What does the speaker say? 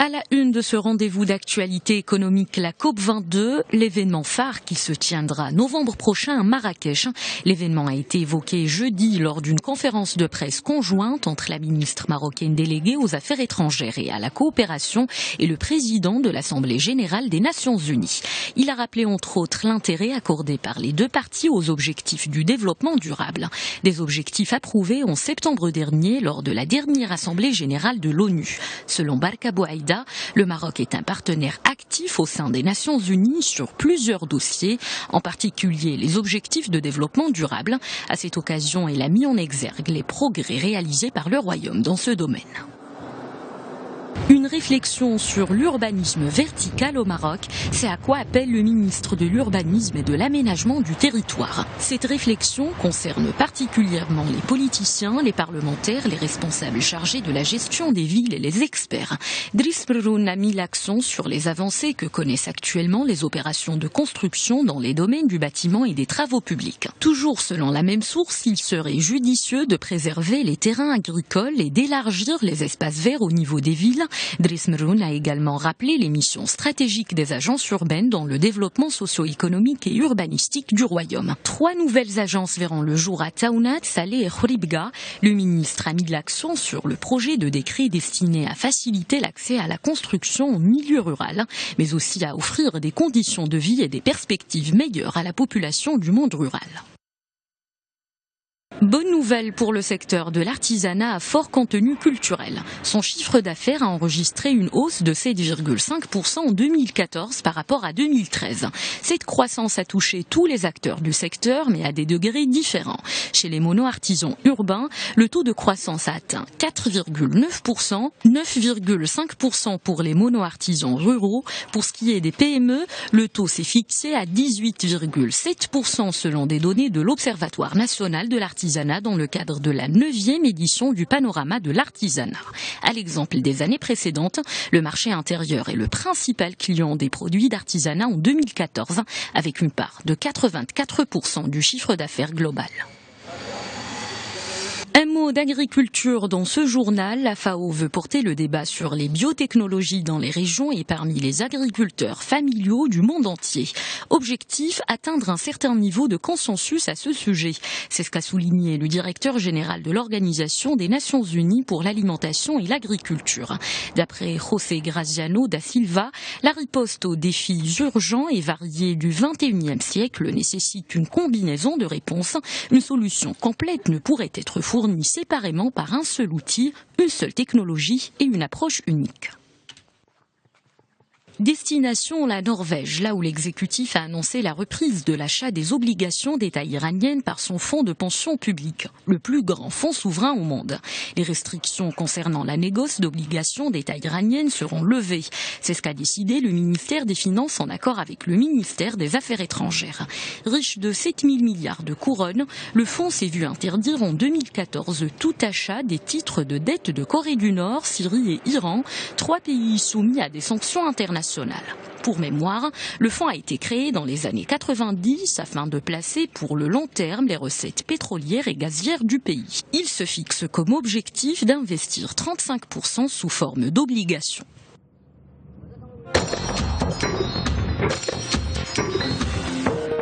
À la une de ce rendez-vous d'actualité économique, la COP22, l'événement phare qui se tiendra novembre prochain à Marrakech. L'événement a été évoqué jeudi lors d'une conférence de presse conjointe entre la ministre marocaine déléguée aux Affaires étrangères et à la coopération et le président de l'Assemblée générale des Nations unies. Il a rappelé entre autres l'intérêt accordé par les deux parties aux objectifs du développement durable. Des objectifs approuvés en septembre dernier lors de la dernière Assemblée générale de l'ONU. Selon Barka Bouaïda, le Maroc est un partenaire actif au sein des Nations unies sur plusieurs dossiers, en particulier les objectifs de développement durable. À cette occasion, il a mis en exergue les progrès réalisés par le Royaume dans ce domaine. Une réflexion sur l'urbanisme vertical au Maroc, c'est à quoi appelle le ministre de l'Urbanisme et de l'Aménagement du territoire. Cette réflexion concerne particulièrement les politiciens, les parlementaires, les responsables chargés de la gestion des villes et les experts. Driss Berroun a mis l'accent sur les avancées que connaissent actuellement les opérations de construction dans les domaines du bâtiment et des travaux publics. Toujours selon la même source, il serait judicieux de préserver les terrains agricoles et d'élargir les espaces verts au niveau des villes. Driss Berroun a également rappelé les missions stratégiques des agences urbaines dans le développement socio-économique et urbanistique du Royaume. 3 nouvelles agences verront le jour à Taounat, Salé et Khouribga. Le ministre a mis l'accent sur le projet de décret destiné à faciliter l'accès à la construction au milieu rural, mais aussi à offrir des conditions de vie et des perspectives meilleures à la population du monde rural. Bonne nouvelle pour le secteur de l'artisanat à fort contenu culturel. Son chiffre d'affaires a enregistré une hausse de 7,5% en 2014 par rapport à 2013. Cette croissance a touché tous les acteurs du secteur, mais à des degrés différents. Chez les mono-artisans urbains, le taux de croissance a atteint 4,9%, 9,5% pour les mono-artisans ruraux. Pour ce qui est des PME, le taux s'est fixé à 18,7% selon des données de l'Observatoire national de l'artisanat dans le cadre de la 9e édition du panorama de l'artisanat. À l'exemple des années précédentes, le marché intérieur est le principal client des produits d'artisanat en 2014, avec une part de 84% du chiffre d'affaires global. Un mot d'agriculture dans ce journal. La FAO veut porter le débat sur les biotechnologies dans les régions et parmi les agriculteurs familiaux du monde entier. Objectif, atteindre un certain niveau de consensus à ce sujet. C'est ce qu'a souligné le directeur général de l'Organisation des Nations Unies pour l'alimentation et l'agriculture. D'après José Graziano da Silva, la riposte aux défis urgents et variés du XXIe siècle nécessite une combinaison de réponses. Une solution complète ne pourrait être fournie séparément par un seul outil, une seule technologie et une approche unique. Destination la Norvège, là où l'exécutif a annoncé la reprise de l'achat des obligations d'État iraniennes par son fonds de pension public, le plus grand fonds souverain au monde. Les restrictions concernant la négoce d'obligations d'État iraniennes seront levées. C'est ce qu'a décidé le ministère des Finances en accord avec le ministère des Affaires étrangères. Riche de 7 000 milliards de couronnes, le fonds s'est vu interdire en 2014 tout achat des titres de dette de Corée du Nord, Syrie et Iran, 3 pays soumis à des sanctions internationales. Pour mémoire, le fonds a été créé dans les années 90 afin de placer pour le long terme les recettes pétrolières et gazières du pays. Il se fixe comme objectif d'investir 35% sous forme d'obligations.